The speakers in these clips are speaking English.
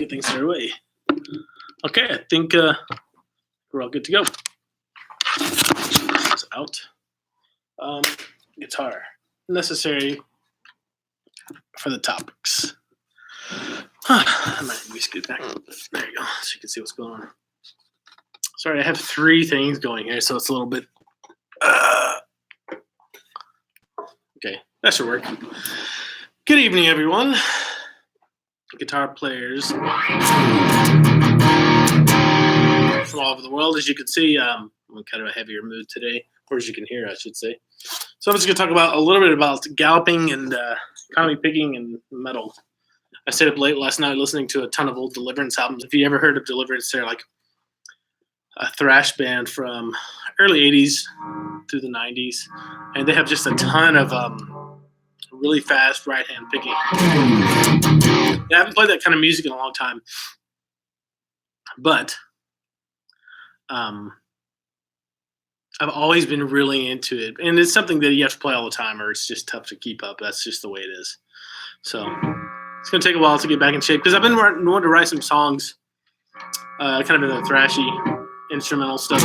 get things underway. Okay, I think we're all good to go. It's out. Guitar. Necessary for the topics. I might maybe scoot back a little bit. There you go, so you can see what's going on. Sorry, I have 3 things going here, so it's a little bit. Okay, that should work. Good evening, everyone. Guitar players from all over the world. As you can see, I'm in kind of a heavier mood today, or as you can hear, I should say. So I'm just going to talk about a little bit about galloping and economy picking and metal. I stayed up late last night listening to a ton of old Deliverance albums. If you ever heard of Deliverance, they're like a thrash band from early 80s through the 90s. And they have just a ton of really fast right-hand picking. Yeah, I haven't played that kind of music in a long time. But I've always been really into it. And it's something that you have to play all the time or it's just tough to keep up. That's just the way it is. So it's going to take a while to get back in shape because I've been wanting to write some songs kind of in the thrashy instrumental stuff.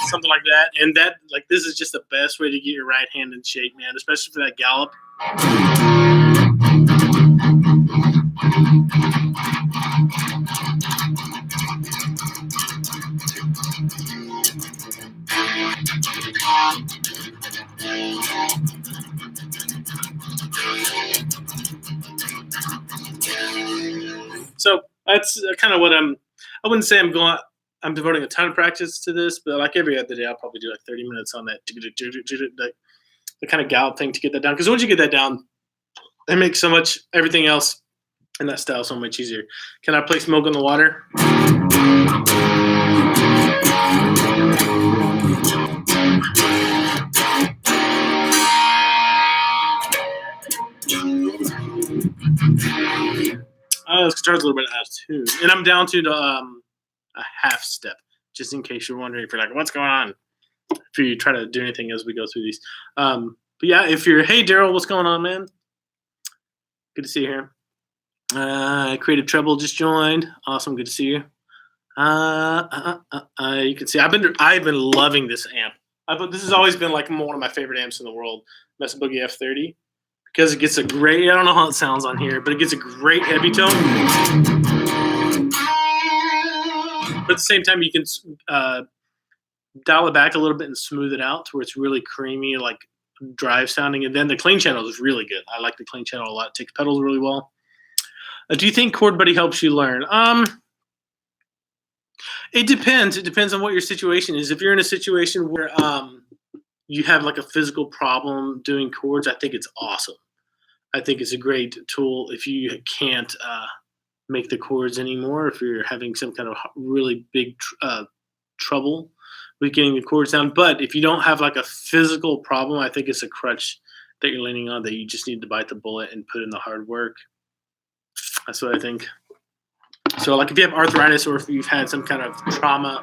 Something like that. And that, like, this is just the best way to get your right hand in shape, man, especially for that gallop. So that's kind of what I wouldn't say I'm devoting a ton of practice to this, but like every other day, I'll probably do like 30 minutes on that, the kind of gallop thing to get that down. Because once you get that down, it makes everything else in that style so much easier. Can I play Smoke on the Water? This guitar's a little bit out of tune. And I'm down to a half step, just in case you're wondering if you're like, what's going on? If you try to do anything as we go through these. But yeah, if you're, hey, Daryl, what's going on, man? Good to see you here. Creative Treble just joined. Awesome, good to see you. You can see I've been loving this amp. This has always been like one of my favorite amps in the world, Mesa Boogie F30. Because it gets a great, I don't know how it sounds on here, but it gets a great heavy tone. But at the same time, you can dial it back a little bit and smooth it out to where it's really creamy, like drive sounding. And then the clean channel is really good. I like the clean channel a lot. It takes pedals really well. Do you think Chord Buddy helps you learn? It depends. It depends on what your situation is. If you're in a situation where you have like a physical problem doing chords, I think it's awesome. I think it's a great tool if you can't make the chords anymore, if you're having some kind of really big trouble with getting the chords down. But if you don't have like a physical problem, I think it's a crutch that you're leaning on that you just need to bite the bullet and put in the hard work. That's what I think. So like if you have arthritis or if you've had some kind of trauma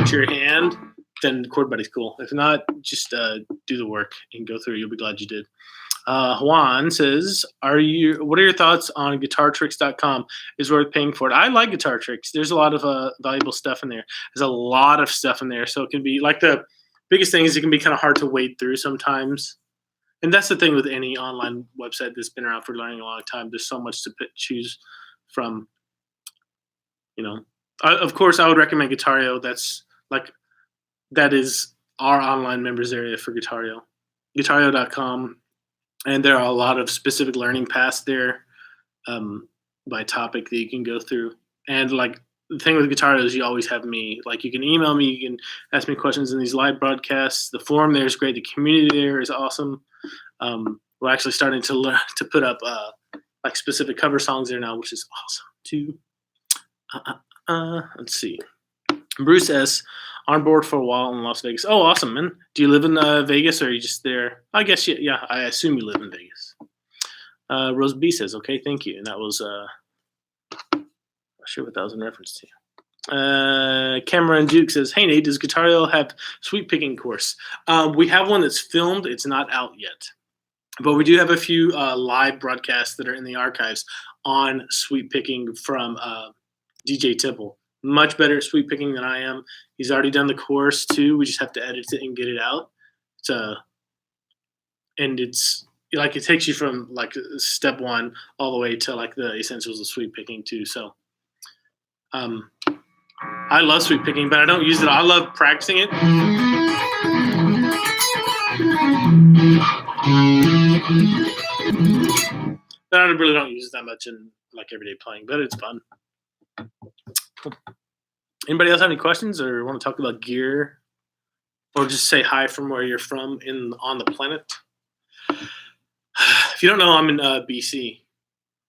to your hand, then Chord Buddy's cool. If not, just do the work and go through it. You'll be glad you did. Juan says, what are your thoughts on guitartricks.com? Is worth paying for it? I like Guitar Tricks. There's a lot of valuable stuff in there. There's a lot of stuff in there. So it can be like the biggest thing is it can be kind of hard to wade through sometimes. And that's the thing with any online website that's been around for a long time. There's so much to choose from. You know, of course, I would recommend Guitario. That is our online members area for Guitario. Guitario.com. And there are a lot of specific learning paths there by topic that you can go through. And like the thing with Guitario is you always have me. Like you can email me, you can ask me questions in these live broadcasts. The forum there is great. The community there is awesome. We're actually starting to learn to put up like specific cover songs there now, which is awesome too. Let's see. Bruce S. On board for a while in Las Vegas. Oh, awesome, man. Do you live in Vegas or are you just there? I guess, yeah, I assume you live in Vegas. Rose B says, okay, thank you. And that was, not sure what that was in reference to. Cameron Duke says, "Hey Nate, does Guitar Hero have sweep picking course?" We have one that's filmed. It's not out yet, but we do have a few live broadcasts that are in the archives on sweep picking from DJ Tipple. Much better at sweep picking than I am. He's already done the course too. We just have to edit it and get it out. And it's like it takes you from like step one all the way to like the essentials of sweep picking too. So I love sweep picking, but I don't use it. I love practicing it. But I really don't use it that much in like everyday playing, but it's fun. Cool. Anybody else have any questions or want to talk about gear, or just say hi from where you're from on the planet? If you don't know, I'm in BC,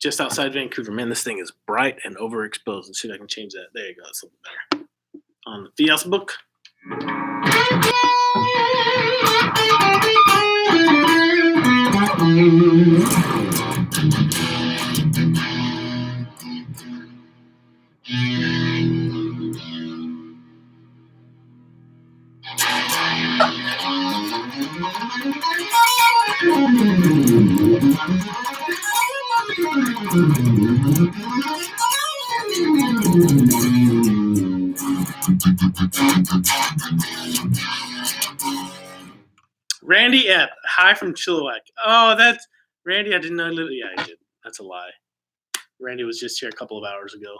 just outside Vancouver. Man, this thing is bright and overexposed. Let's see if I can change that. There you go. That's a little better. On the Facebook. Randy Epp, hi from Chilliwack. Oh, that's Randy. I didn't know. Yeah, I did. That's a lie. Randy was just here a couple of hours ago.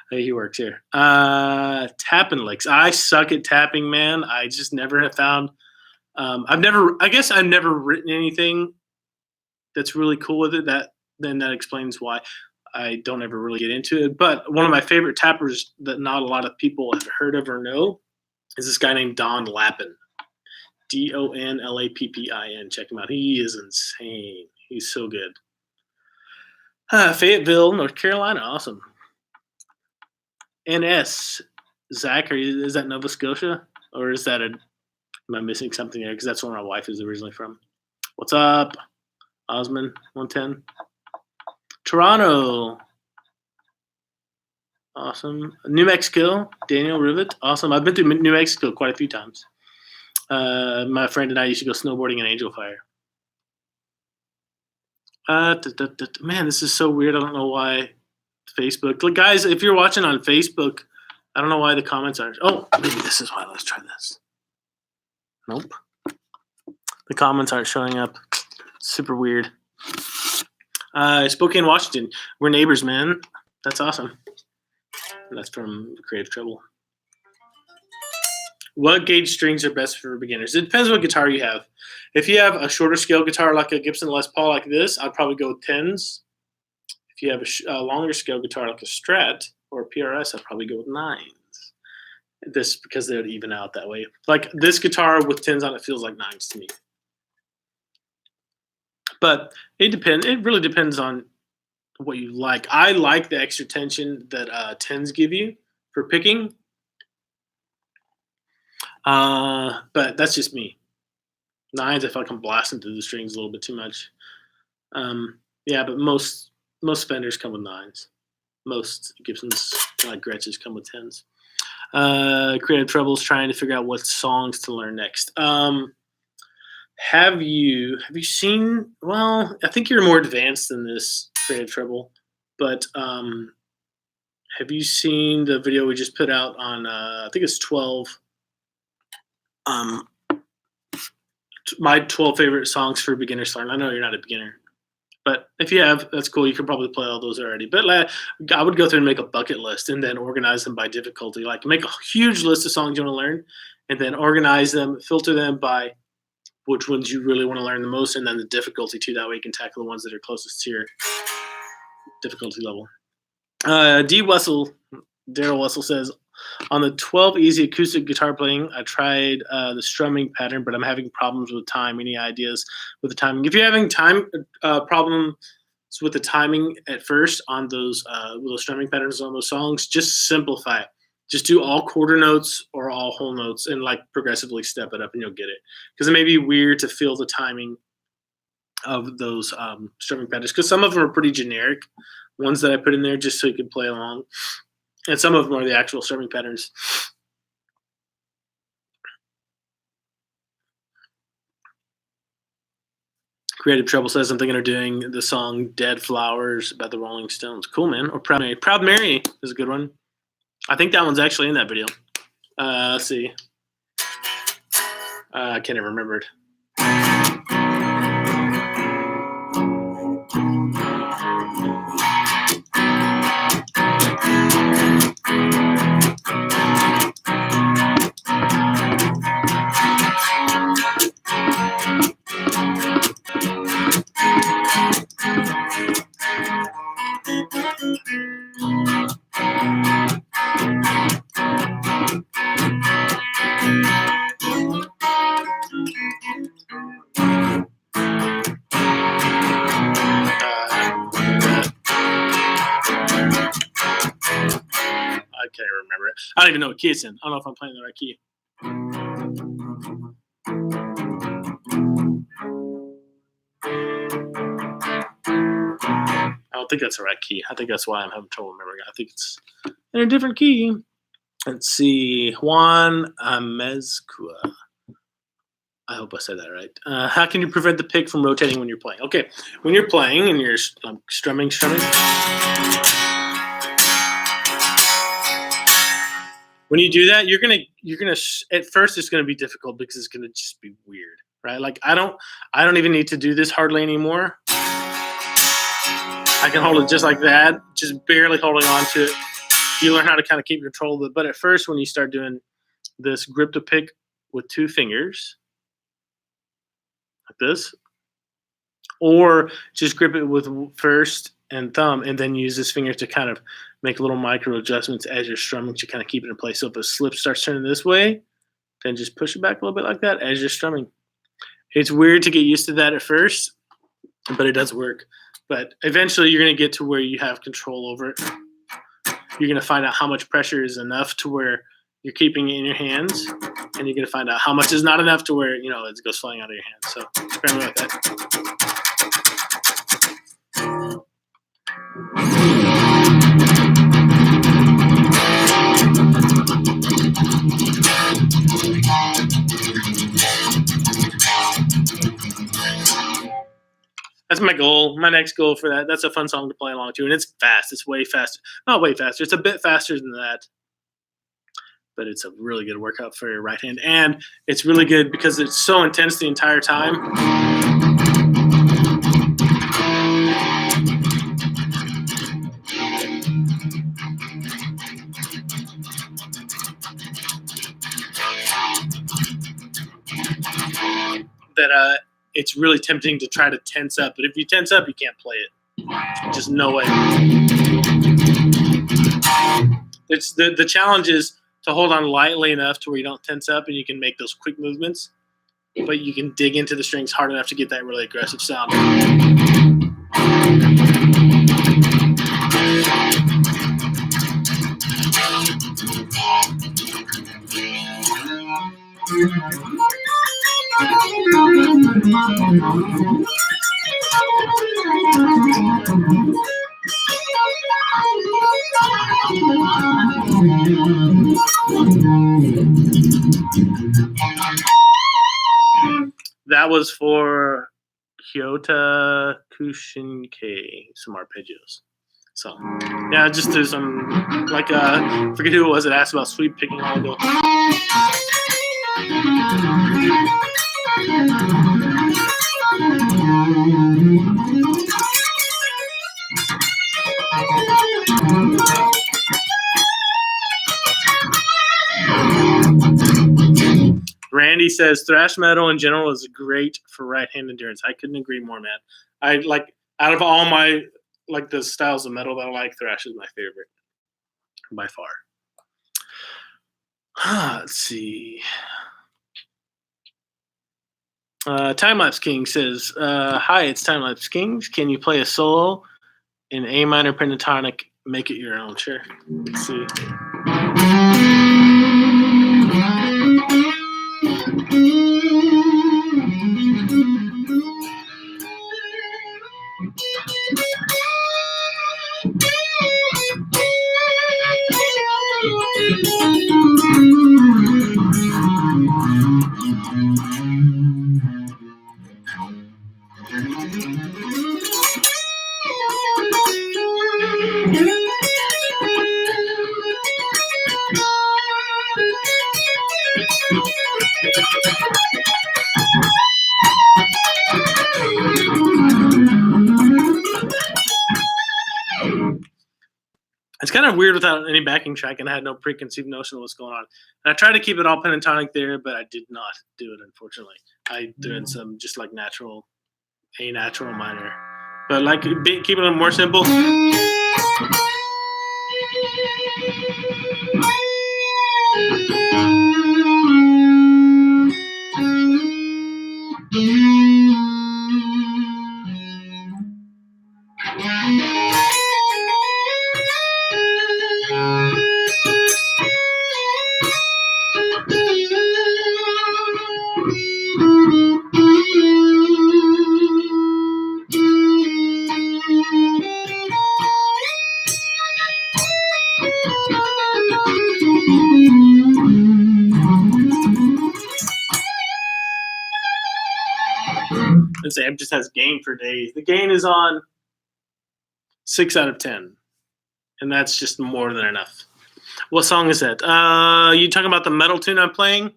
Hey, he works here. Tapping licks. I suck at tapping, man. I just never have found. I guess I've never written anything that's really cool with it. Then that explains why I don't ever really get into it. But one of my favorite tappers that not a lot of people have heard of or know is this guy named Don Lappin. DonLappin. Check him out. He is insane. He's so good. Fayetteville, North Carolina. Awesome. NS. Zach, is that Nova Scotia? Or is that am I missing something there? Because that's where my wife is originally from. What's up? Osmond, 110. Toronto. Awesome. New Mexico. Daniel Rivet. Awesome. I've been to New Mexico quite a few times. My friend and I used to go snowboarding in Angel Fire. Man, this is so weird. I don't know why Facebook. Look, guys, if you're watching on Facebook, I don't know why the comments aren't. Oh, maybe this is why. Let's try this. Nope. The comments aren't showing up. Super weird. Spokane, Washington. We're neighbors, man. That's awesome. That's from Creative Trouble. What gauge strings are best for beginners? It depends what guitar you have. If you have a shorter scale guitar like a Gibson Les Paul like this, I'd probably go with 10s. If you have a longer scale guitar like a Strat or a PRS, I'd probably go with 9s. This because they would even out that way. Like this guitar with 10s on it feels like 9s to me. But it depends. It really depends on what you like. I like the extra tension that 10s give you for picking. But that's just me. 9s, I feel like I'm blasting through the strings a little bit too much. Yeah, but most Fenders come with 9s. Most Gibsons, like Gretsch's, come with 10s. Creative Trouble's trying to figure out what songs to learn next. Have you seen? Well, I think you're more advanced than this, Creative Trouble. But have you seen the video we just put out on? I think it's 12. My 12 favorite songs for beginners to learn. I know you're not a beginner, but if you have, that's cool. You can probably play all those already. But I would go through and make a bucket list and then organize them by difficulty. Like make a huge list of songs you want to learn, and then organize them, filter them by which ones you really want to learn the most, and then the difficulty too. That way you can tackle the ones that are closest to your difficulty level. Daryl Wessel says, on the 12 easy acoustic guitar playing, I tried the strumming pattern, but I'm having problems with time. Any ideas with the timing? If you're having time problems with the timing at first on those strumming patterns on those songs, just simplify it. Just do all quarter notes or all whole notes and like progressively step it up and you'll get it. Because it may be weird to feel the timing of those strumming patterns because some of them are pretty generic ones that I put in there just so you can play along. And some of them are the actual strumming patterns. Creative Trouble says, I'm thinking of doing the song Dead Flowers by the Rolling Stones. Cool, man. Or Proud Mary. Proud Mary is a good one. I think that one's actually in that video. Let's see. I can't even remember it. I can't remember it. I don't even know what key it's in. I don't know if I'm playing the right key. I don't think that's the right key. I think that's why I'm having trouble remembering. I think it's in a different key. Let's see. Juan Amezcua. I hope I said that right. How can you prevent the pick from rotating when you're playing? Okay, when you're playing and you're strumming. When you do that, you're gonna at first it's gonna be difficult because it's gonna just be weird, right? Like I don't even need to do this hardly anymore. I can hold it just like that, just barely holding on to it. You learn how to kind of keep control of it. But at first, when you start doing this, grip the pick with 2 fingers, like this, or just grip it with first and thumb, and then use this finger to kind of make little micro adjustments as you're strumming to kind of keep it in place. So if a slip starts turning this way, then just push it back a little bit like that as you're strumming. It's weird to get used to that at first, but it does work. But eventually you're going to get to where you have control over it. You're going to find out how much pressure is enough to where you're keeping it in your hands, and you're going to find out how much is not enough to where, it goes flying out of your hands. So experiment with that. That's my goal. My next goal for that. That's a fun song to play along to, and it's fast. It's way faster. Not way faster. It's a bit faster than that, but it's a really good workout for your right hand, and it's really good because it's so intense the entire time. That it's really tempting to try to tense up, but if you tense up, you can't play it. Just no way. It's the challenge is to hold on lightly enough to where you don't tense up, and you can make those quick movements, but you can dig into the strings hard enough to get that really aggressive sound. That was for Kyota Kushinke, some arpeggios. So, yeah, just do some, like, forget who it was that asked about sweep picking all ago. Randy says thrash metal in general is great for right hand endurance. I couldn't agree more, man. I like out of all my the styles of metal that I like, thrash is my favorite by far. Let's see. Timelapse King says, "Hi, it's Timelapse Kings. Can you play a solo in A minor pentatonic? Make it your own." Sure. Let's see. kind of weird without any backing track, and I had no preconceived notion of what's going on. And I tried to keep it all pentatonic there, but I did not do it, unfortunately. I threw in some just like A natural minor. But like keep it a little more simple. This amp just has gain for days. The gain is on 6 out of 10, and that's just more than enough. What song is that? You talking about the metal tune I'm playing?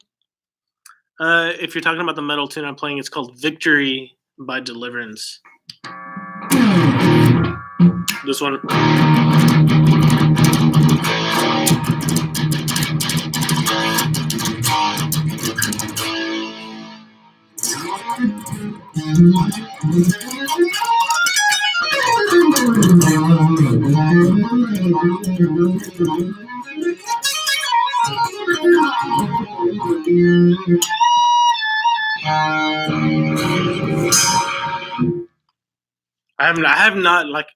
If you're talking about the metal tune I'm playing, it's called Victory by Deliverance. This one. I have not like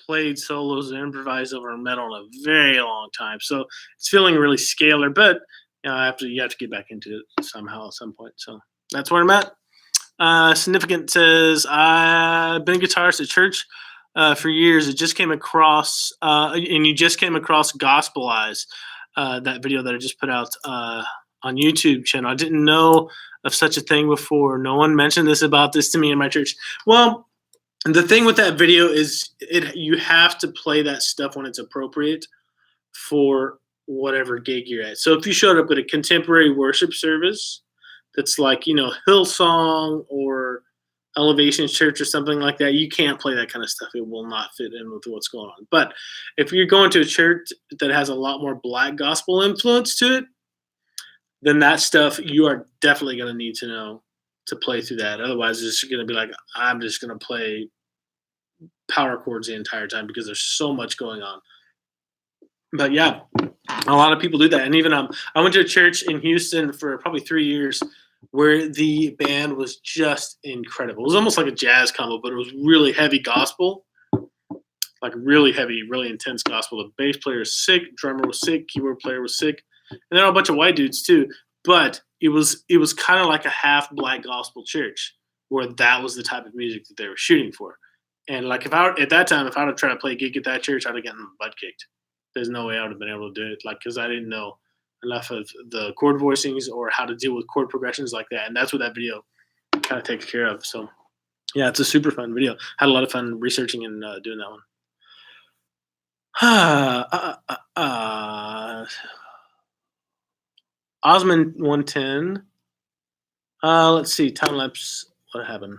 played solos and improvised over metal in a very long time, so it's feeling really scalar. But you have to get back into it somehow at some point. So that's where I'm at. Significant says I've been a guitarist at church for years. It just came across, and you just came across Gospel Eyes, that video that I just put out on YouTube channel. I didn't know of such a thing before. No one mentioned about this to me in my church. Well, the thing with that video is you have to play that stuff when it's appropriate for whatever gig you're at. So if you showed up at a contemporary worship service that's like, Hillsong or Elevation Church or something like that, you can't play that kind of stuff. It will not fit in with what's going on. But if you're going to a church that has a lot more black gospel influence to it, then that stuff you are definitely going to need to know to play through that. Otherwise, it's going to be like, I'm just going to play power chords the entire time because there's so much going on. But yeah, a lot of people do that. And even I went to a church in Houston for probably 3 years where the band was just incredible. It was almost like a jazz combo, but it was really heavy gospel, like really heavy, really intense gospel. The bass player was sick, drummer was sick, keyboard player was sick, and there were a bunch of white dudes too. But it was kind of like a half black gospel church where that was the type of music that they were shooting for. And like at that time, if I would have tried to play a gig at that church, I'd have gotten my butt kicked. There's no way I would have been able to do it, like, because I didn't know enough of the chord voicings or how to deal with chord progressions like that. And that's what that video kind of takes care of. So yeah, it's a super fun video. Had a lot of fun researching and doing that one. Osmond 110. Let's see. Time lapse. What happened?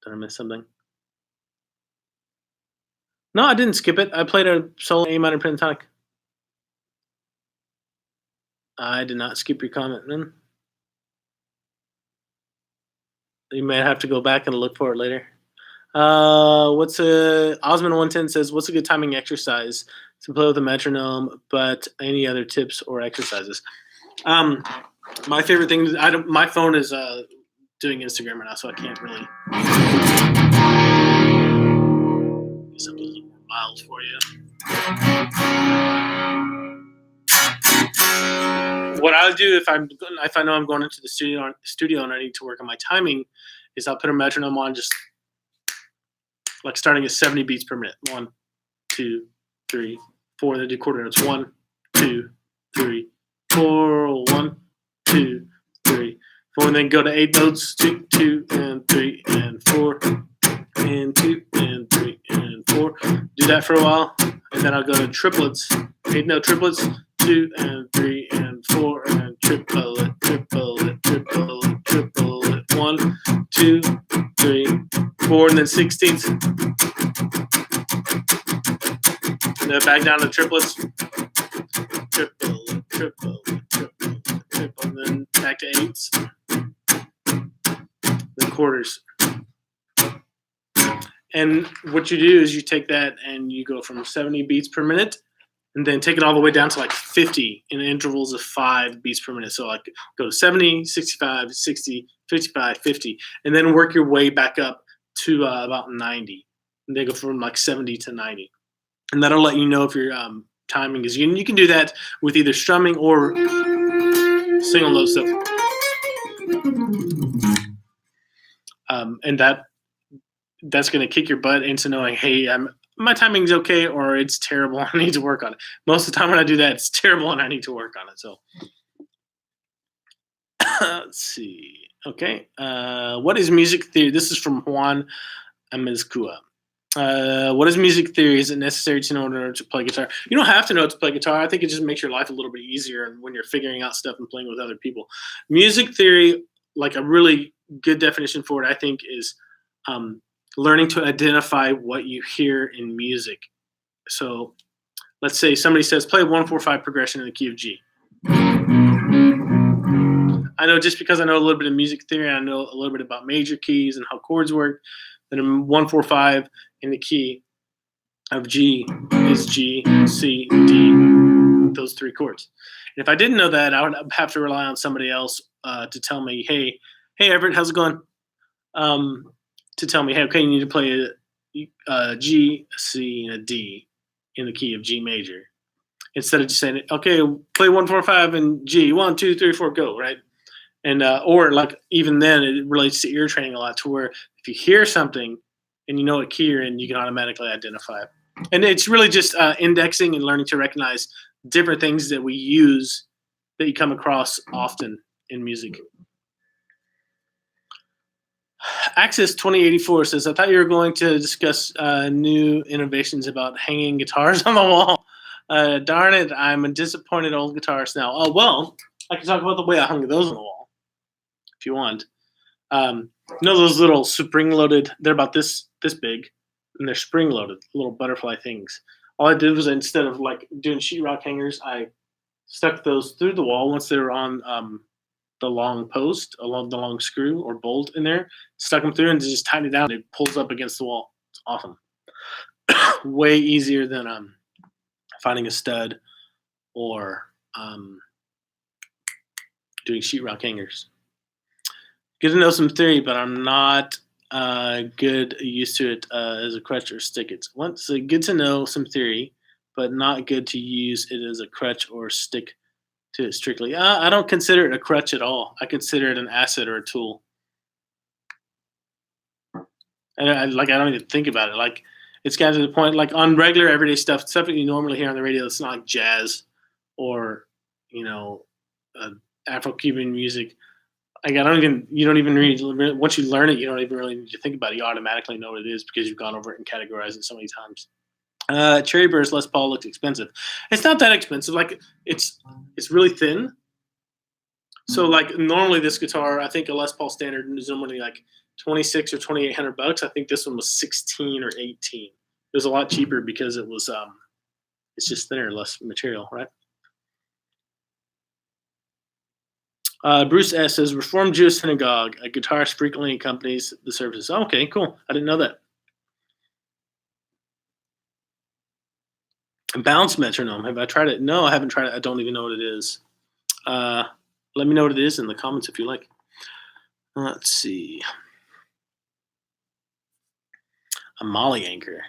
Did I miss something? No, I didn't skip it. I played a solo A minor pentatonic. I did not skip your comment, man. You may have to go back and look for it later. Osmond 110 says, what's a good timing exercise to play with a metronome, but any other tips or exercises? My favorite thing, my phone is doing Instagram right now, so I can't really do something a little more mild for you. What I'll do if I know I'm going into the studio and I need to work on my timing is I'll put a metronome on, just like starting at 70 beats per minute. 1, 2, 3, 4. Then do quarter notes. 1, 2, 3, 4. 1, 2, 3, 4. And then go to 8 notes. 2, 2, and 3, and 4, and 2, and 3, and 4. Do that for a while, and then I'll go to triplets. 8-note triplets. 2 and 3 and 4 and triple it, triple it, triple it, triple it. 1, 2, 3, 4, and then 16th. And back down to triplets. Triple, triple, triple, triple, and then back to eights. Then quarters. And what you do is you take that and you go from 70 beats per minute and then take it all the way down to like 50 in intervals of 5 beats per minute. So like go to 70, 65, 60, 55, 50, and then work your way back up to about 90. And then go from like 70 to 90. And that'll let you know if your timing is. You can do that with either strumming or single note stuff. And that's going to kick your butt into knowing, hey, my timing's okay or it's terrible. I need to work on it. Most of the time when I do that, it's terrible and I need to work on it. So let's see. Okay. What is music theory? This is from Juan Amezcua. What is music theory? Is it necessary to know in order to play guitar? You don't have to know to play guitar. I think it just makes your life a little bit easier when you're figuring out stuff and playing with other people. Music theory, like a really good definition for it, I think, is learning to identify what you hear in music. So let's say somebody says, play a 1-4-5 progression in the key of G. I know just because I know a little bit of music theory, I know a little bit about major keys and how chords work, that a 1-4-5 in the key of G is G, C, D, those 3 chords. And if I didn't know that, I would have to rely on somebody else to tell me, hey, Everett, how's it going? To tell me, hey, okay, you need to play a G, a C, and a D in the key of G major. Instead of just saying, okay, play 1-4-5 and G, 1, 2, 3, 4, go, right? And or like even then, it relates to ear training a lot, to where if you hear something and you know what key you're in, you can automatically identify it. And it's really just indexing and learning to recognize different things that we use that you come across often in music. Access 2084 says, I thought you were going to discuss new innovations about hanging guitars on the wall. Darn it, I'm a disappointed old guitarist now. Oh, well, I can talk about the way I hung those on the wall, if you want. You know those little spring-loaded, they're about this big, and they're spring-loaded, little butterfly things. All I did was, instead of like doing sheetrock hangers, I stuck those through the wall once they were on the long post, along the long screw or bolt in there, stuck them through and just tightened it down. It pulls up against the wall. It's awesome. Way easier than finding a stud or doing sheetrock hangers. Good to know some theory, but I'm not good used to it as a crutch or stick. It's once good to know some theory, but not good to use it as a crutch or stick to it strictly. I don't consider it a crutch at all. I consider it an asset or a tool. And I don't even think about it. Like, it's gotten to the point, like on regular everyday stuff that you normally hear on the radio, it's not like jazz or, Afro-Cuban music. Like, you don't even read, once you learn it, you don't even really need to think about it. You automatically know what it is because you've gone over it and categorized it so many times. Cherry Burst Les Paul looked expensive. It's not that expensive. Like, it's really thin. So like normally this guitar, I think a Les Paul Standard is normally like $2,600 or $2,800. I think this one was $16 or $18. It was a lot cheaper because it was it's just thinner, less material, right? Bruce S says, Reformed Jewish Synagogue, a guitarist frequently accompanies the services. Oh, okay, cool. I didn't know that. Bounce metronome. Have I tried it? No, I haven't tried it. I don't even know what it is. Let me know what it is in the comments if you like. Let's see. A Molly anchor.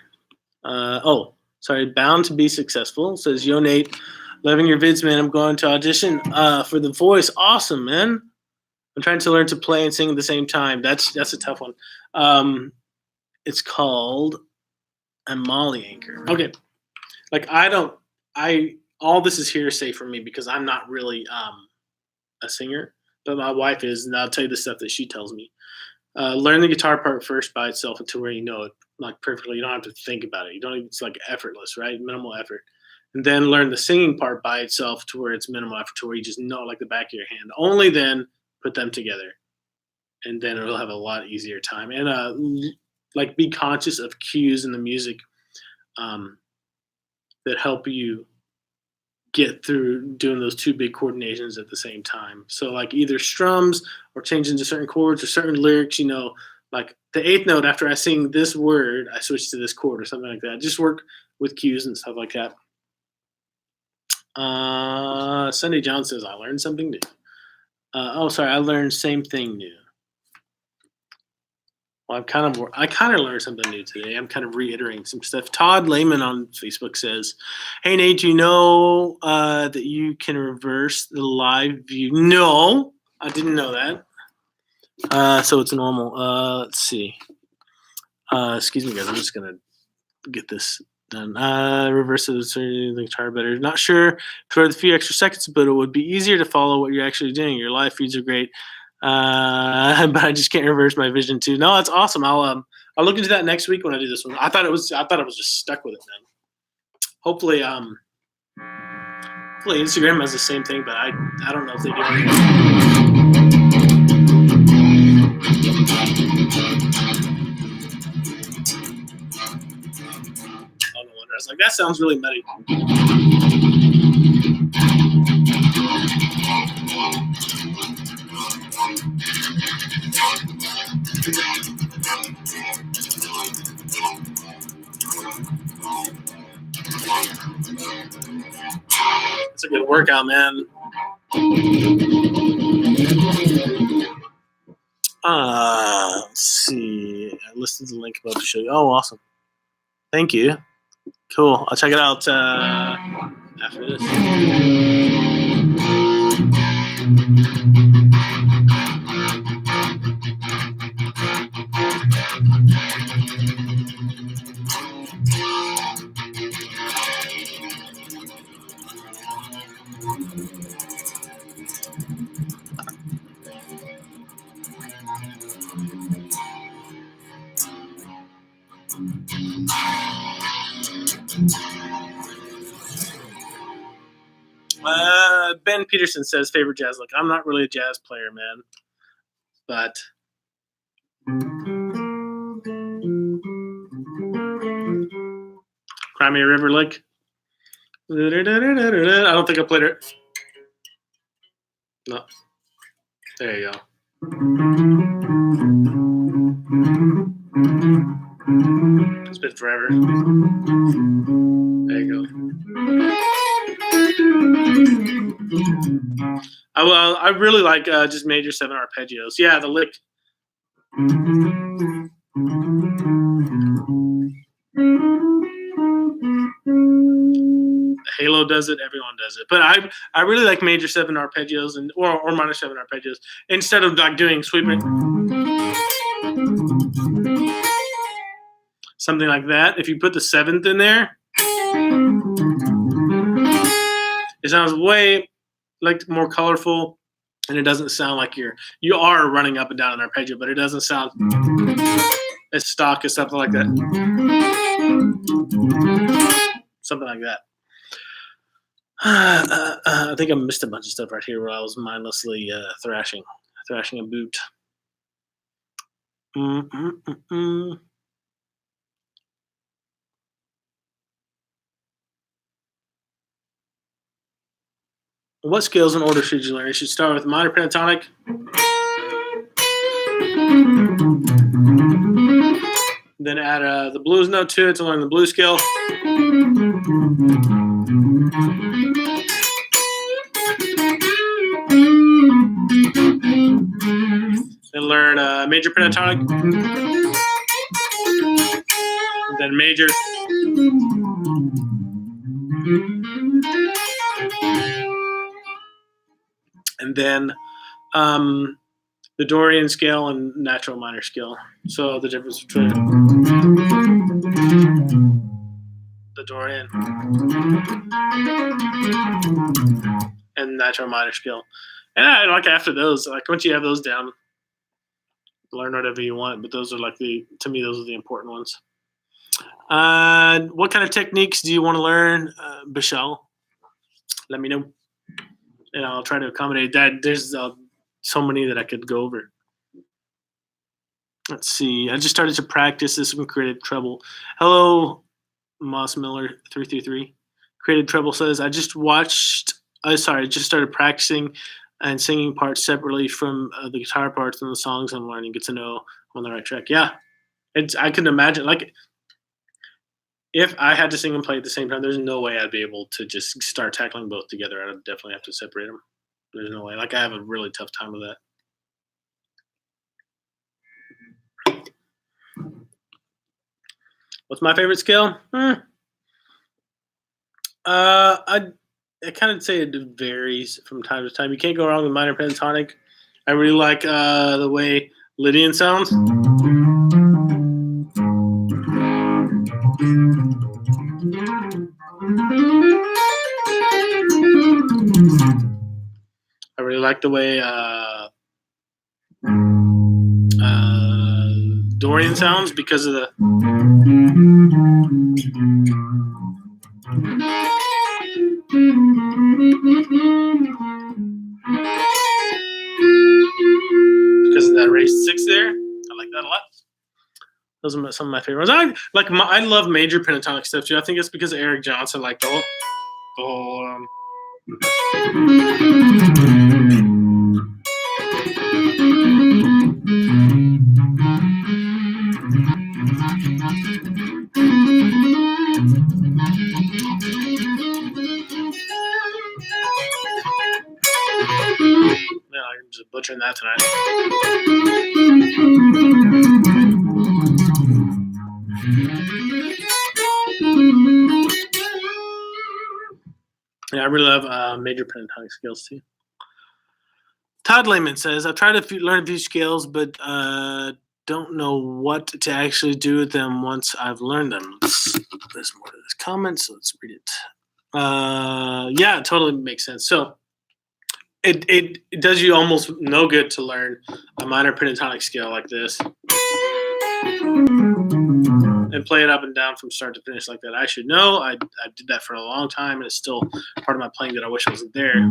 Bound to be successful. Says, Yo, Nate. Loving your vids, man. I'm going to audition for The Voice. Awesome, man. I'm trying to learn to play and sing at the same time. That's a tough one. It's called a Molly anchor. Okay. Like, all this is hearsay for me because I'm not really a singer, but my wife is, and I'll tell you the stuff that she tells me. Learn the guitar part first by itself until where you know it like perfectly. You don't have to think about it. It's like effortless, right? Minimal effort. And then learn the singing part by itself to where it's minimal effort, to where you just know it like the back of your hand. Only then put them together, and then it'll have a lot easier time. And like, be conscious of cues in the music. that help you get through doing those two big coordinations at the same time. So like either strums or changing to certain chords or certain lyrics, like the eighth note after I sing this word, I switch to this chord or something like that. Just work with cues and stuff like that. Sunday John says, I learned something new. I learned same thing new. Well, I kind of learned something new today. I'm kind of reiterating some stuff. Todd Lehman on Facebook says, "Hey Nate, do you know that you can reverse the live view?" No, I didn't know that. So it's normal. Let's see. Excuse me, guys. I'm just gonna get this done. Reverse the guitar better. Not sure for the few extra seconds, but it would be easier to follow what you're actually doing. Your live feeds are great. But I just can't reverse my vision too. No, that's awesome. I'll look into that next week when I do this one. I thought I was just stuck with it, man. Hopefully Instagram has the same thing, but I don't know if they do anything. Oh, no wonder. I was like, that sounds really muddy. It's a good workout, man. Let's see. I listed the link above to show you. Oh, awesome. Thank you. Cool. I'll check it out after this. Ben Peterson says favorite jazz lick. I'm not really a jazz player, man, but Cry Me a River lick. I don't think I played it. No. There you go. It's been forever. There you go. I really like just major 7 arpeggios. Yeah, the lick. Halo does it. Everyone does it. But I really like major 7 arpeggios or minor 7 arpeggios instead of like doing sweeping. Something like that. If you put the 7th in there, it sounds way like more colorful, and it doesn't sound like you are running up and down an arpeggio, but it doesn't sound as stock as something like that. Something like that. I think I missed a bunch of stuff right here where I was mindlessly thrashing a boot. What scales and order should you learn? You should start with minor pentatonic. Then add the blues note to it to learn the blues scale. Then learn major pentatonic. Then major. And then the Dorian scale and natural minor scale. So the difference between the Dorian and natural minor scale. And I like after those, like once you have those down, learn whatever you want. But those are like to me, those are the important ones. What kind of techniques do you want to learn, Bishal? Let me know. And I'll try to accommodate that. There's so many that I could go over. Let's see. I just started to practice. This one created trouble. Hello, Moss Miller 333. Creative Treble says, I just started practicing and singing parts separately from the guitar parts and the songs I'm learning. Get to know I'm on the right track. Yeah, I can imagine, like, if I had to sing and play at the same time, there's no way I'd be able to just start tackling both together. I'd definitely have to separate them. There's no way. Like, I have a really tough time with that. What's my favorite scale? I kind of say it varies from time to time. You can't go wrong with minor pentatonic. I really like the way Lydian sounds. I really like the way Dorian sounds because of the that raised six there. I like that a lot. Those are some of my favorites. I love major pentatonic stuff too. I think it's because of Eric Johnson, like the whole I'm just butchering that tonight. Yeah, I really love major pentatonic scales too. Todd Lehman says, I've tried to learn a few scales, but don't know what to actually do with them once I've learned them. There's more to this comment, so let's read it. Yeah, it totally makes sense. So it does you almost no good to learn a minor pentatonic scale like this and play it up and down from start to finish like that. I should know. I did that for a long time, and it's still part of my playing that I wish wasn't there.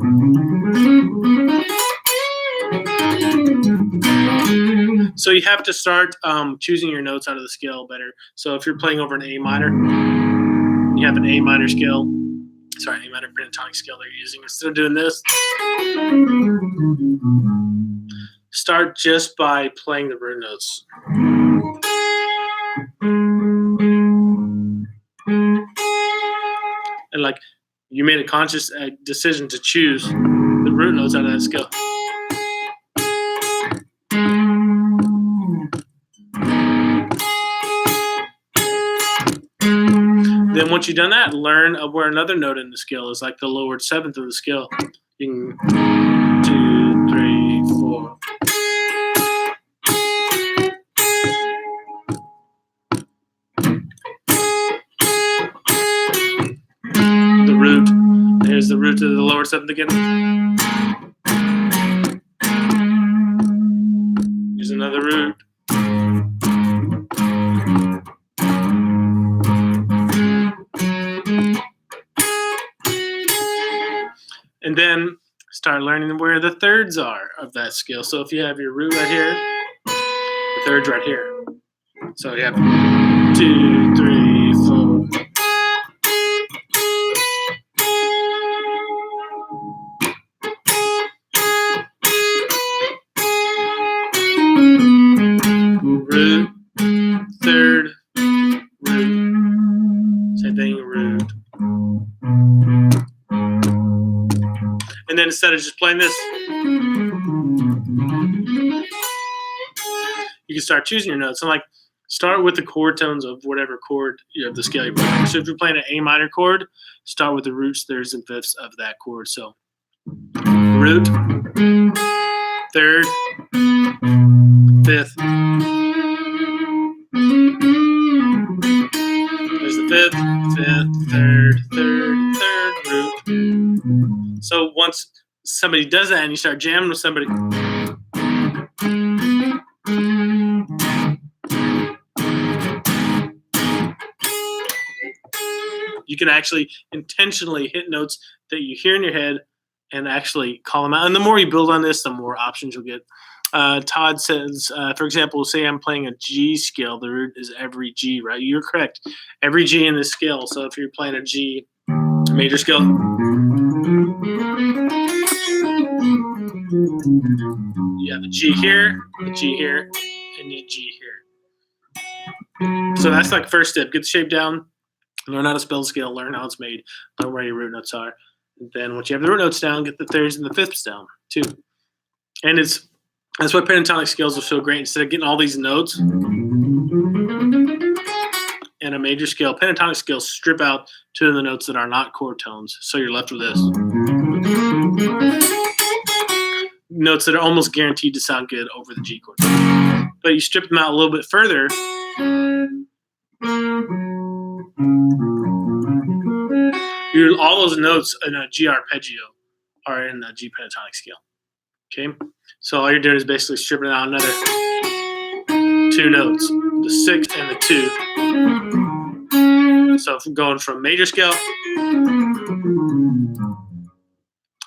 So you have to start choosing your notes out of the scale better. So if you're playing over an A minor, you have an A minor scale. Sorry, A minor pentatonic scale that you're using. Instead of doing this, start just by playing the root notes. And like you made a conscious decision to choose the root notes out of that scale. Then once you've done that, learn where another note in the scale is, like the lowered seventh of the scale. You can 2, 3, 4. The root. Here's the root to the lower seventh again. Here's another root. And then start learning where the thirds are of that scale. So if you have your root right here, the third's right here. So you have 2, 3, 4. Root, third, root. Same thing, root. And then instead of just playing this, you can start choosing your notes. And like, start with the chord tones of whatever chord you have the scale you're playing. So if you're playing an A minor chord, start with the roots, thirds, and fifths of that chord. So root, third, fifth. There's the fifth, third, root. So once somebody does that and you start jamming with somebody, you can actually intentionally hit notes that you hear in your head and actually call them out. And the more you build on this, the more options you'll get. Todd says, for example, say I'm playing a G scale. The root is every G, right? You're correct. Every G in this scale. So if you're playing a G Major scale. You have a G here, a G here, and a G here. So that's like first step. Get the shape down, learn how to spell the scale, learn how it's made, learn where your root notes are. And then once you have the root notes down, get the thirds and the fifths down too. And that's why pentatonic scales are so great. Instead of getting all these notes in a major scale, pentatonic scales strip out two of the notes that are not chord tones. So you're left with this. Notes that are almost guaranteed to sound good over the G chord. But you strip them out a little bit further. All those notes in a G arpeggio are in the G pentatonic scale. Okay, so all you're doing is basically stripping out another two notes, the 6 and the 2. So going from major scale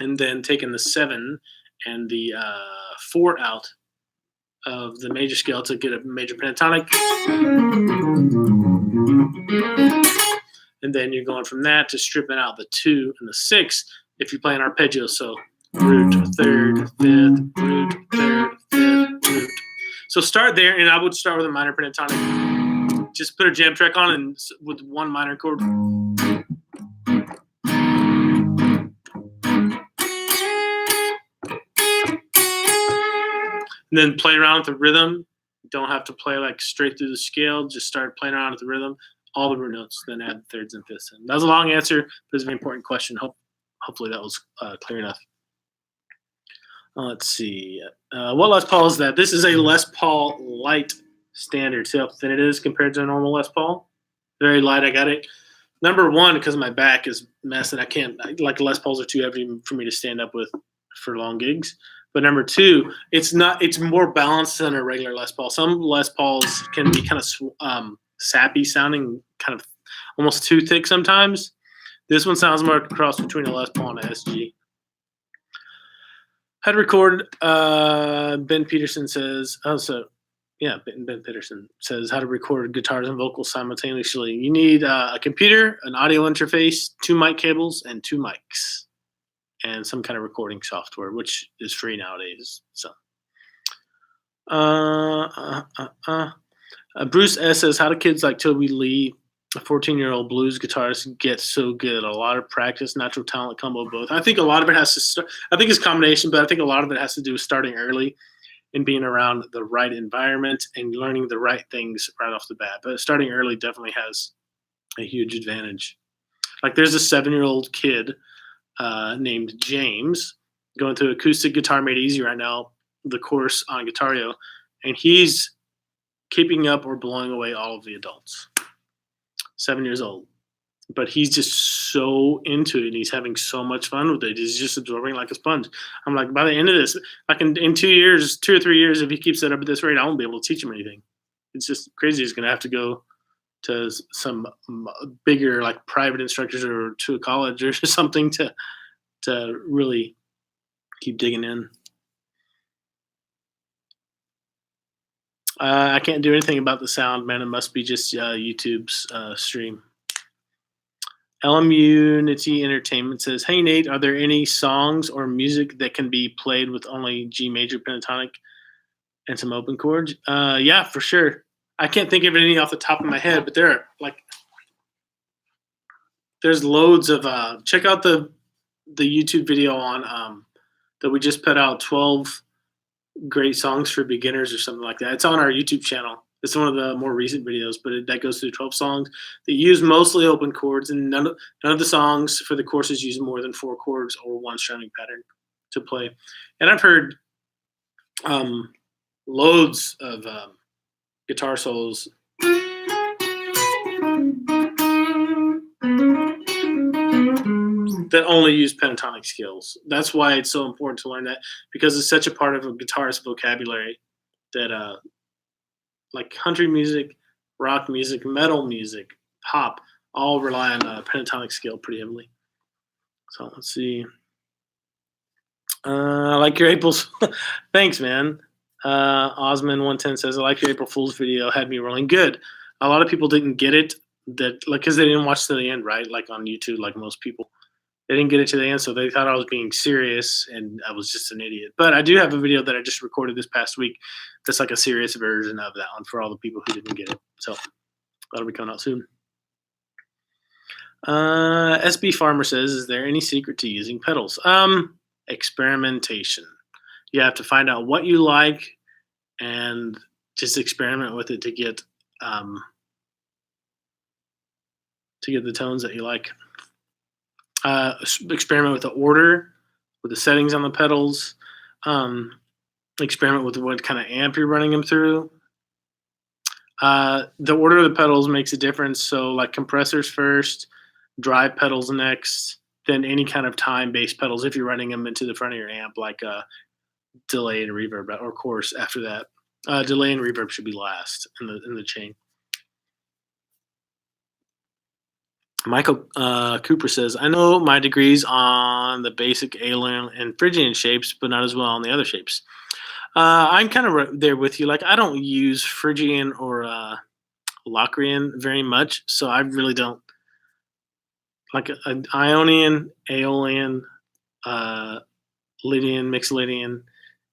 and then taking the 7 and the 4 out of the major scale to get a major pentatonic. And then you're going from that to stripping out the 2 and the 6 if you play an arpeggio. So root, third, fifth, root, third, fifth, root. So start there, and I would start with a minor pentatonic. Just put a jam track on and with one minor chord. And then play around with the rhythm. Don't have to play like straight through the scale. Just start playing around with the rhythm, all the root notes, then add the thirds and fifths in. That was a long answer, but it's a very important question. Hopefully that was clear enough. Let's see. What Les Paul is that? This is a Les Paul Light standard. See how thin it is compared to a normal Les Paul? Very light. I got it. Number one, because my back is messing. I can't, like Les Pauls are too heavy for me to stand up with for long gigs. But number two, it's more balanced than a regular Les Paul. Some Les Pauls can be kind of sappy sounding, kind of almost too thick sometimes. This one sounds more like a cross between a Les Paul and a SG. How to record, Ben Peterson says, Ben Peterson says how to record guitars and vocals simultaneously. You need a computer, an audio interface, 2 mic cables, and 2 mics, and some kind of recording software, which is free nowadays. So, Bruce S says, how do kids like Toby Lee, a 14-year-old blues guitarist, get so good? A lot of practice, natural talent, combo both. I think a lot of it has to start. I think it's a combination, but I think a lot of it has to do with starting early and being around the right environment and learning the right things right off the bat. But starting early definitely has a huge advantage. Like there's a 7-year-old kid named James going through Acoustic Guitar Made Easy right now, the course on Guitario, and he's keeping up or blowing away all of the adults. 7 years old. But he's just so into it, and he's having so much fun with it. He's just absorbing like a sponge. I'm like, by the end of this, like in 2 years, 2 or 3 years, if he keeps it up at this rate, I won't be able to teach him anything. It's just crazy. He's going to have to go to some bigger, like private instructors or to a college or something to really keep digging in. I can't do anything about the sound, man. It must be just YouTube's stream. LMUnity Entertainment says, hey, Nate, are there any songs or music that can be played with only G major pentatonic and some open chords? Yeah, for sure. I can't think of any off the top of my head, but there are there's loads of check out the YouTube video on that we just put out, 12 great songs for beginners or something like that. It's on our YouTube channel. It's one of the more recent videos, but that goes through 12 songs that use mostly open chords, and none of the songs for the courses use more than 4 chords or 1 strumming pattern to play. And I've heard loads of guitar solos that only use pentatonic scales. That's why it's so important to learn that, because it's such a part of a guitarist's vocabulary that like country music, rock music, metal music, pop, all rely on pentatonic scale pretty heavily. So let's see. I like your April's. Thanks, man. Osman110 says, I like your April Fool's video. Had me rolling. Good. A lot of people didn't get it. that, like, because they didn't watch to the end, right? Like on YouTube, like most people, they didn't get it to the end, so they thought I was being serious, and I was just an idiot. But I do have a video that I just recorded this past week that's like a serious version of that one for all the people who didn't get it. So that'll be coming out soon. SB Farmer says, "Is there any secret to using pedals?" Experimentation. You have to find out what you like and just experiment with it to get the tones that you like. Experiment with the order, with the settings on the pedals. Experiment with what kind of amp you're running them through. The order of the pedals makes a difference. So like compressors first, drive pedals next, then any kind of time-based pedals if you're running them into the front of your amp, like delay and reverb, or chorus after that. Delay and reverb should be last in the chain. Michael Cooper says, "I know my degrees on the basic Alien and Phrygian shapes, but not as well on the other shapes." I'm kind of there with you. Like, I don't use Phrygian or Locrian very much, so I really don't like an Ionian, Aeolian, Lydian, Mixolydian,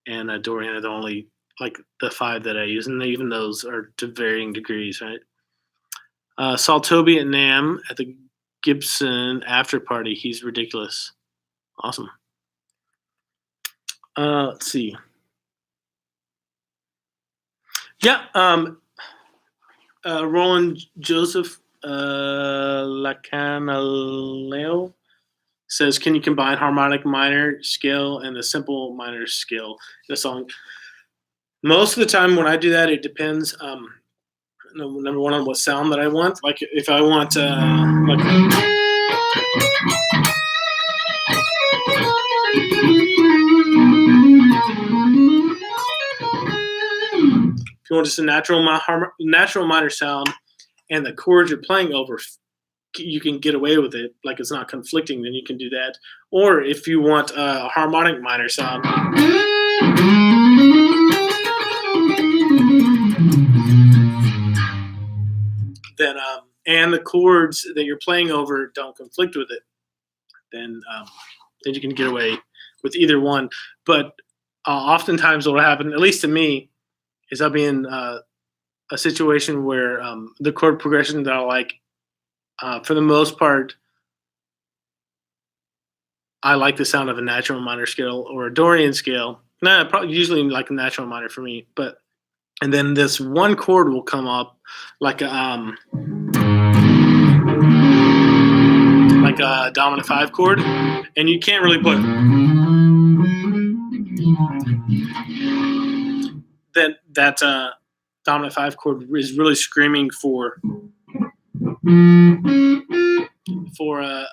and a Dorian are the only like the 5 that I use, and even those are to varying degrees, right? Saw Toby at NAMM at the Gibson after party. He's ridiculous. Awesome. Let's see. Yeah. Roland Joseph Lacanaleo says, "Can you combine harmonic minor scale and the simple minor scale in a song?" Most of the time when I do that, it depends. Number one, on what sound that I want. Like if I want if you want just a natural minor sound and the chords you're playing over, you can get away with it, like it's not conflicting, then you can do that. Or if you want a harmonic minor sound, then and the chords that you're playing over don't conflict with it, then you can get away with either one. But oftentimes what will happen, at least to me, is I'll be in a situation where the chord progression that I like, for the most part, I like the sound of a natural minor scale or a Dorian scale. Nah, probably usually like a natural minor for me. And then this one chord will come up like a dominant 5 chord, and you can't really put that dominant 5 chord is really screaming for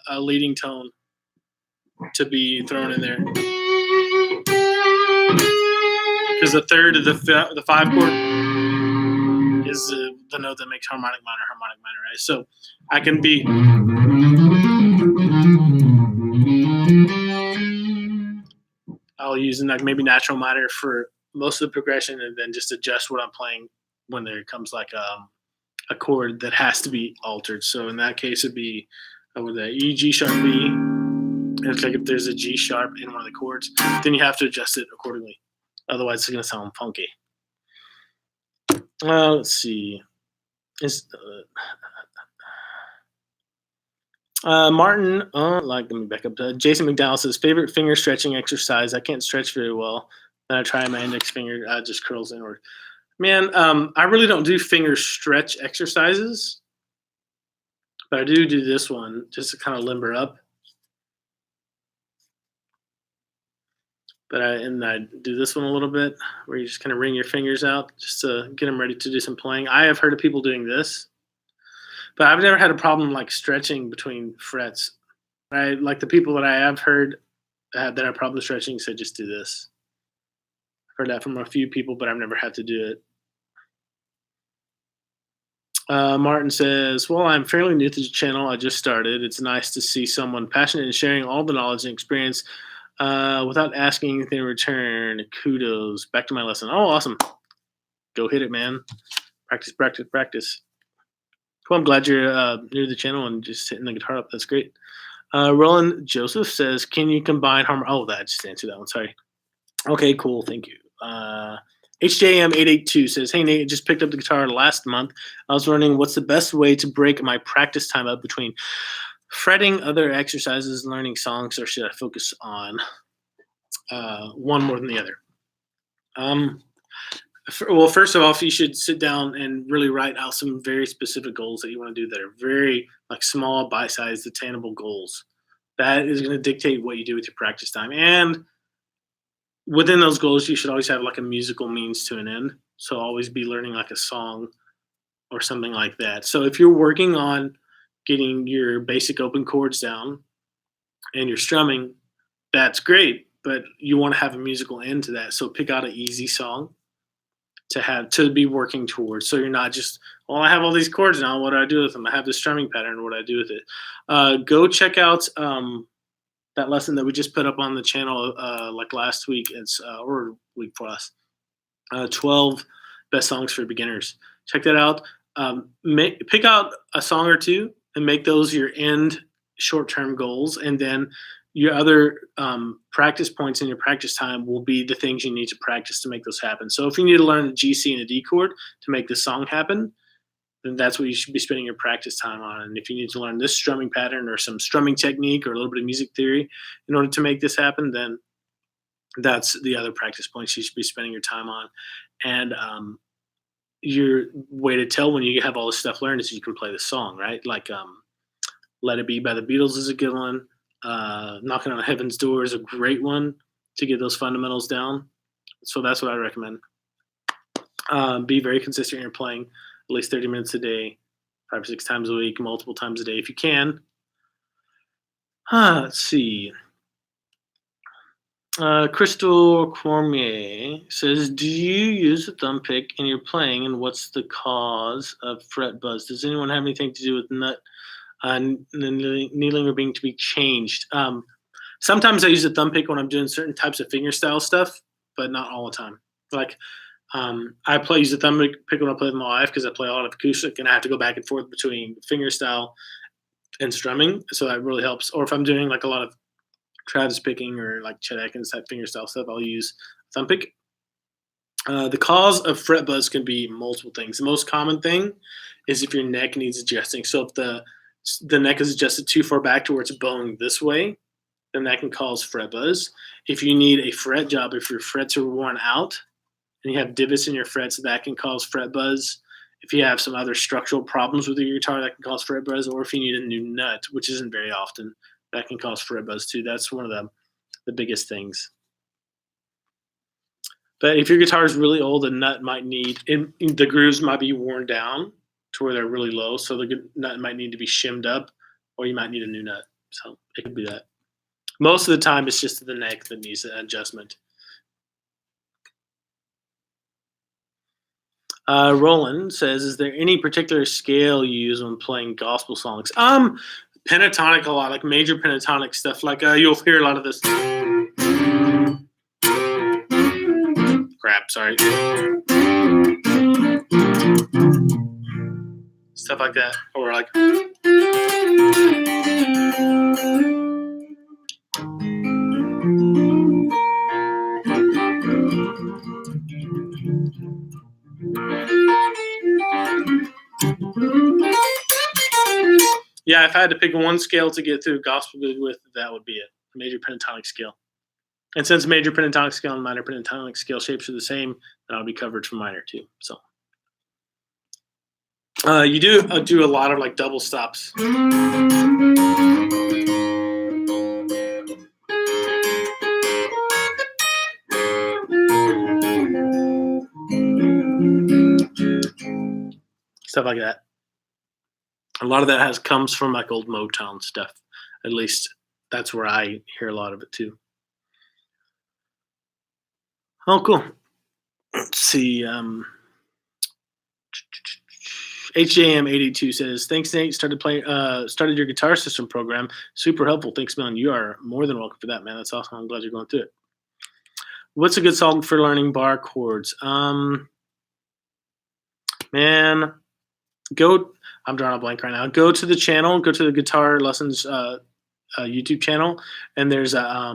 a leading tone to be thrown in there, because the third of the 5 chord is the note that makes harmonic minor, right? So I can be I'll use like maybe natural minor for most of the progression, and then just adjust what I'm playing when there comes like a chord that has to be altered. So in that case, it'd be with the E, G sharp, B. And it's like if there's a G sharp in one of the chords, then you have to adjust it accordingly. Otherwise, it's going to sound funky. Let's see. Martin, let me back up. Jason McDowell says, "Favorite finger stretching exercise? I can't stretch very well. Then I try my index finger, just curls inward." Man, I really don't do finger stretch exercises, but I do this one just to kind of limber up. But I do this one a little bit, where you just kind of wring your fingers out just to get them ready to do some playing. I have heard of people doing this, but I've never had a problem like stretching between frets. Like the people that I have heard that are problem stretching said just do this. I've heard that from a few people, but I've never had to do it. Martin says, "Well, I'm fairly new to the channel. I just started. It's nice to see someone passionate and sharing all the knowledge and experience without asking anything in return. Kudos. Back to my lesson." Oh, awesome. Go hit it, man. Practice, practice, practice. Cool. I'm glad you're new to the channel and just hitting the guitar up. That's great. Roland Joseph says, "Can you combine harmony?" Oh, that just answered that one. Sorry. Okay, cool. Thank you. HJM882 says, "Hey Nate, just picked up the guitar last month. I was wondering what's the best way to break my practice time up between fretting, other exercises, learning songs, or should I focus on one more than the other?" Um, well, first of all, you should sit down and really write out some very specific goals that you want to do that are very like small, bite-sized, attainable goals. That is going to dictate what you do with your practice time. And within those goals, you should always have like a musical means to an end. So always be learning like a song or something like that. So if you're working on getting your basic open chords down and you're strumming, that's great. But you want to have a musical end to that. So pick out an easy song to be working towards. So you're not just, well, I have all these chords now. What do I do with them? I have this strumming pattern. What do I do with it? Go check out that lesson that we just put up on the channel like last week. It's or week for us. 12 best songs for beginners. Check that out. Pick out a song or two and make those your end short-term goals, and then your other practice points in your practice time will be the things you need to practice to make those happen. So if you need to learn a G, C, and a D chord to make the song happen, then that's what you should be spending your practice time on. And if you need to learn this strumming pattern or some strumming technique or a little bit of music theory in order to make this happen, then that's the other practice points you should be spending your time on. And your way to tell when you have all this stuff learned is you can play the song, right? Like Let It Be by the Beatles is a good one. Knocking on Heaven's Door is a great one to get those fundamentals down. So that's what I recommend. Be very consistent in your playing, at least 30 minutes a day, 5 or 6 times a week, multiple times a day if you can. Let's see. Crystal Cormier says, "Do you use a thumb pick in your playing, and what's the cause of fret buzz? Does anyone have anything to do with nut kneeling or being to be changed?" Sometimes I use a thumb pick when I'm doing certain types of fingerstyle stuff, but not all the time. Like I use a thumb pick when I play with my wife because I play a lot of acoustic, and I have to go back and forth between fingerstyle and strumming, so that really helps. Or if I'm doing like a lot of Travis picking or like Chet Atkins type fingerstyle stuff, I'll use thumb pick. The cause of fret buzz can be multiple things. The most common thing is if your neck needs adjusting. So if the neck is adjusted too far back to where it's bowing this way, then that can cause fret buzz. If you need a fret job, if your frets are worn out and you have divots in your frets, that can cause fret buzz. If you have some other structural problems with your guitar, that can cause fret buzz. Or if you need a new nut, which isn't very often, that can cause fret buzz too. That's one of the biggest things. But if your guitar is really old, the nut might need the grooves might be worn down to where they're really low, so the nut might need to be shimmed up, or you might need a new nut. So it could be that. Most of the time, it's just the neck that needs an adjustment. Roland says, "Is there any particular scale you use when playing gospel songs?" Pentatonic a lot, like major pentatonic stuff. Like you'll hear a lot of this. Crap, sorry. Stuff like that. Or like. Yeah, if I had to pick one scale to get through gospel good with, that would be it. Major pentatonic scale. And since major pentatonic scale and minor pentatonic scale shapes are the same, then I'll be covered for minor too. So you do a lot of like double stops. Stuff like that. A lot of that comes from like old Motown stuff. At least that's where I hear a lot of it too. Oh, cool. Let's see. HJM82 says, "Thanks, Nate. Started your Guitar System program. Super helpful. Thanks, man. You are more than welcome for that, man. That's awesome. I'm glad you're going through it. What's a good song for learning bar chords?" Man, go. I'm drawing a blank right now. Go to the channel. Go to the Guitar Lessons YouTube channel, and there's a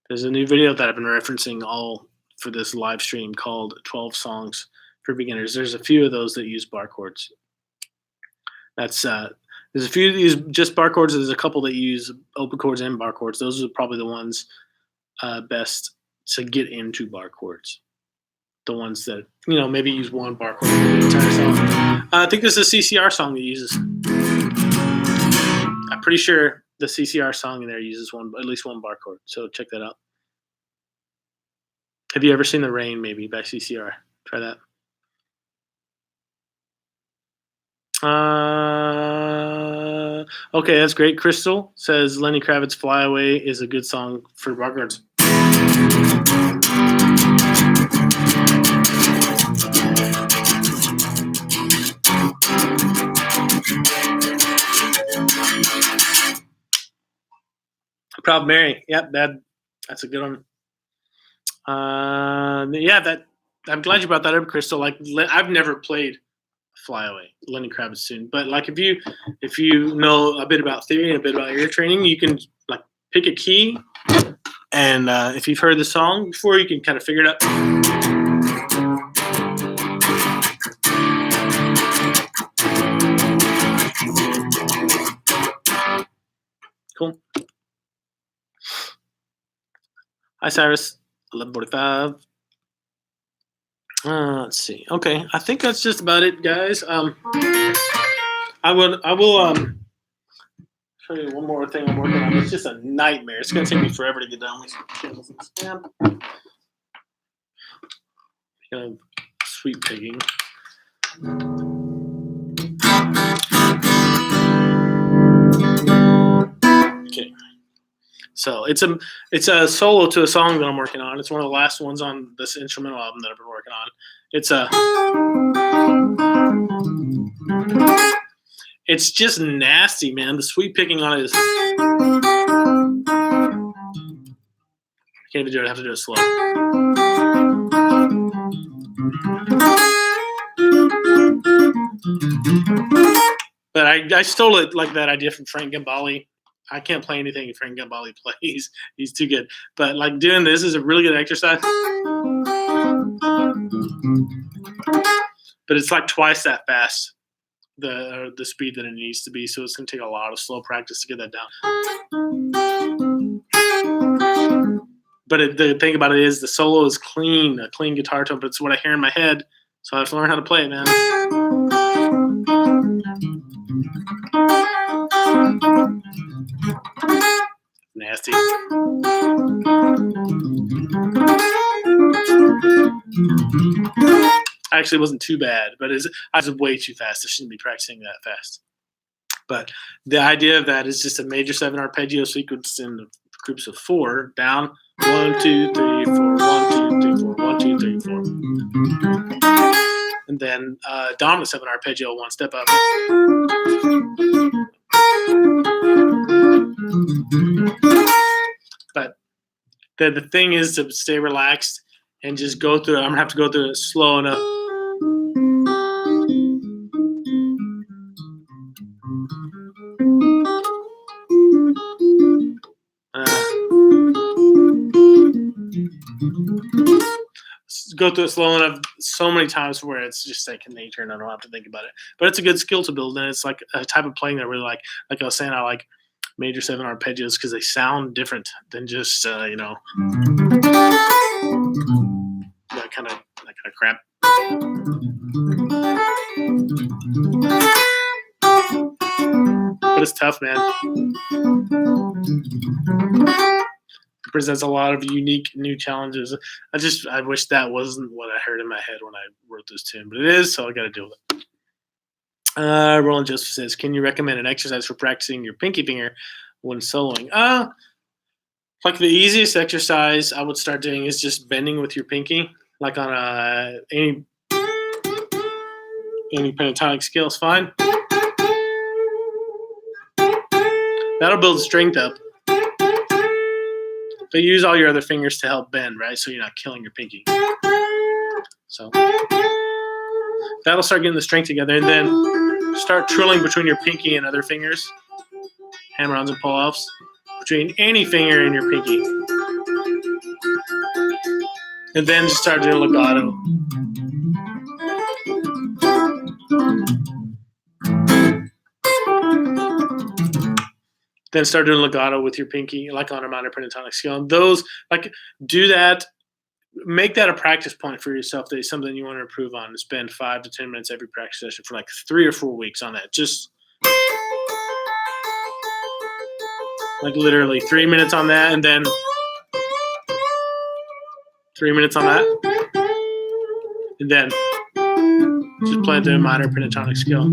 new video that I've been referencing all for this live stream called 12 Songs for Beginners. There's a few of those that use bar chords. There's a few that use just bar chords. There's a couple that use open chords and bar chords. Those are probably the ones best to get into bar chords. The ones that, maybe use one bar chord for the entire song. I think this is a CCR song that uses. I'm pretty sure the CCR song in there uses at least one bar chord. So check that out. Have you ever seen The Rain, maybe, by CCR? Try that. Okay, that's great. Crystal says Lenny Kravitz Fly Away is a good song for bar chords. Proud Mary. Yep, that's a good one. Yeah, I'm glad you brought that up, Crystal. Like, I've never played Fly Away, Lenny Kravitz tune, but like if you know a bit about theory and a bit about ear training, you can like pick a key, and if you've heard the song before, you can kind of figure it out. Cool. Hi, Cyrus. 11:45. Let's see. Okay, I think that's just about it, guys. I will show you one more thing I'm working on. It's just a nightmare. It's gonna take me forever to get done with channels and stamp. Sweep pegging. Okay. So it's a solo to a song that I'm working on. It's one of the last ones on this instrumental album that I've been working on. It's just nasty, man. The sweep picking on it is. I can't even do it. I have to do it slow. But I stole it, like that idea from Frank Gambale. I can't play anything Frank Gambale plays. He's too good. But like doing this is a really good exercise. But it's like twice that fast, the speed that it needs to be. So it's going to take a lot of slow practice to get that down. But the thing about it is the solo is clean, a clean guitar tone, but it's what I hear in my head. So I have to learn how to play it, man. Nasty. Actually, it wasn't too bad, but I was way too fast. I shouldn't be practicing that fast. But the idea of that is just a major 7 arpeggio sequence in groups of 4 down. 1, 2, 3, 4. 1, 2, 3, 4. 1, 2, 3, 4. And then dominant 7 arpeggio, 1 step up. But the thing is to stay relaxed and just go through it. I'm gonna have to go through it slow enough. Go through it slow enough so many times where it's just second nature and I don't have to think about it. But it's a good skill to build, and it's like a type of playing that I really like. Like I was saying, I like major 7 arpeggios because they sound different than just that kind of crap. But it's tough, man. It presents a lot of unique new challenges. I wish that wasn't what I heard in my head when I wrote this tune, but it is, so I got to deal with it. Roland Joseph says, can you recommend an exercise for practicing your pinky finger when soloing? Like the easiest exercise I would start doing is just bending with your pinky, like on any pentatonic scale is fine. That'll build strength up. But use all your other fingers to help bend, right? So you're not killing your pinky. So That'll start getting the strength together, and then start trilling between your pinky and other fingers. Hammer-ons and pull-offs between any finger and your pinky. And then just start doing legato. Then start doing legato with your pinky, like on a minor pentatonic scale. And those, like, do that. Make that a practice point for yourself. That is something you want to improve on. Spend 5 to 10 minutes every practice session for like 3 or 4 weeks on that. Just like literally 3 minutes on that, and then 3 minutes on that, and then just play the minor pentatonic scale.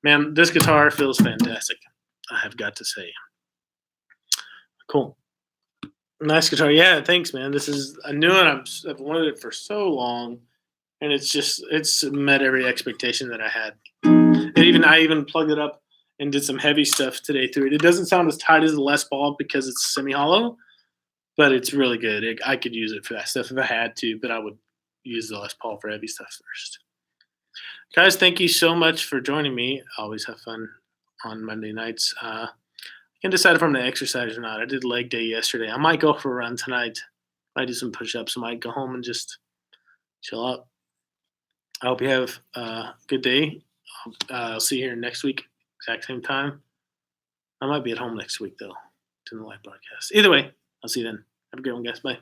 Man, this guitar feels fantastic, I have got to say. Cool. Nice guitar. Yeah, thanks, man. This is a new one. I've wanted it for so long, and it's met every expectation that I had. And I even plugged it up and did some heavy stuff today through it. It doesn't sound as tight as the Les Paul because it's semi-hollow, but it's really good. I could use it for that stuff if I had to, but I would use the Les Paul for heavy stuff first. Guys, thank you so much for joining me. I always have fun on Monday nights. I can decide if I'm going to exercise or not. I did leg day yesterday. I might go for a run tonight. Might do some push-ups. I might go home and just chill out. I hope you have a good day. I'll see you here next week, exact same time. I might be at home next week, though, doing the live broadcast. Either way, I'll see you then. Have a great one, guys. Bye.